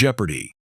Jeopardy!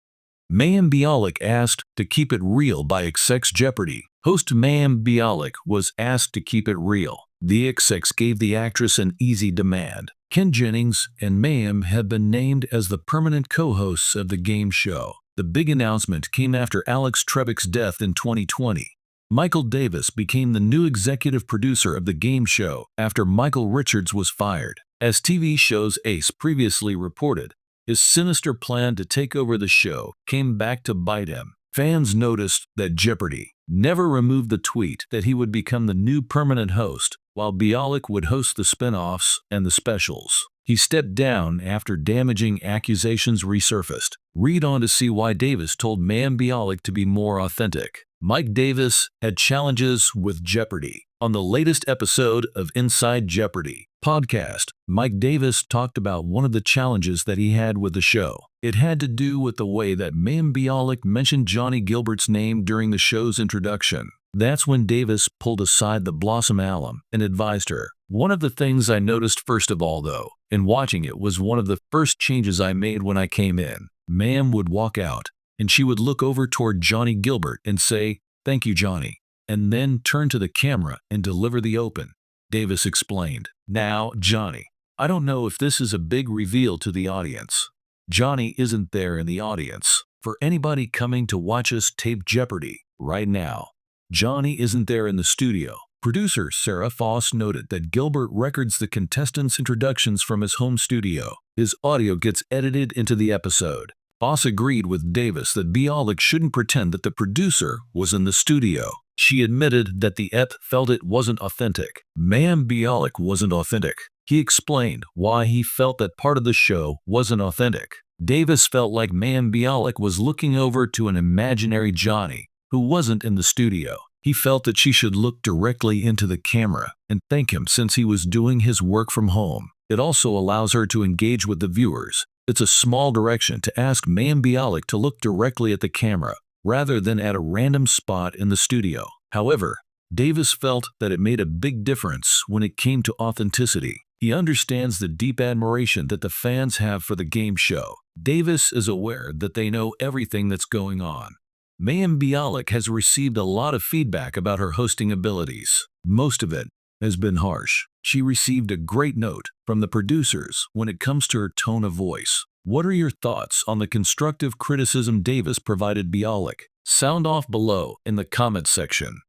Mayim Bialik asked to keep it real by Execs Jeopardy. Host Mayim Bialik was asked to keep it real. The Execs gave the actress an easy demand. Ken Jennings and Mayim have been named as the permanent co-hosts of the game show. The big announcement came after Alex Trebek's death in 2020. Michael Davis became the new executive producer of the game show after Michael Richards was fired. As TV show's Ace previously reported, his sinister plan to take over the show came back to bite him. Fans noticed that Jeopardy never removed the tweet that he would become the new permanent host, while Bialik would host the spin-offs and the specials. He stepped down after damaging accusations resurfaced. Read on to see why Davis told Mayim Bialik to be more authentic. Mike Davis had challenges with Jeopardy. On the latest episode of Inside Jeopardy podcast, Mike Davis talked about one of the challenges that he had with the show. It had to do with the way that Mayim Bialik mentioned Johnny Gilbert's name during the show's introduction. That's when Davis pulled aside the Blossom alum and advised her. One of the things I noticed first of all, though, in watching it was one of the first changes I made when I came in. Mayim would walk out, and she would look over toward Johnny Gilbert and say, "Thank you, Johnny," and then turn to the camera and deliver the open. Davis explained, "Now, Johnny, I don't know if this is a big reveal to the audience. Johnny isn't there in the audience. For anybody coming to watch us tape Jeopardy right now, Johnny isn't there in the studio." Producer Sarah Foss noted that Gilbert records the contestants' introductions from his home studio. His audio gets edited into the episode. Foss agreed with Davis that Bialik shouldn't pretend that the producer was in the studio. She admitted that the ep felt it wasn't authentic. Mayim Bialik wasn't authentic. He explained why he felt that part of the show wasn't authentic. Davis felt like Mayim Bialik was looking over to an imaginary Johnny who wasn't in the studio. He felt that she should look directly into the camera and thank him since he was doing his work from home. It also allows her to engage with the viewers. It's a small direction to ask Mayim Bialik to look directly at the camera rather than at a random spot in the studio. However, Davis felt that it made a big difference when it came to authenticity. He understands the deep admiration that the fans have for the game show. Davis is aware that they know everything that's going on. Mayim Bialik has received a lot of feedback about her hosting abilities. Most of it has been harsh. She received a great note from the producers when it comes to her tone of voice. What are your thoughts on the constructive criticism Davis provided Bialik? Sound off below in the comment section.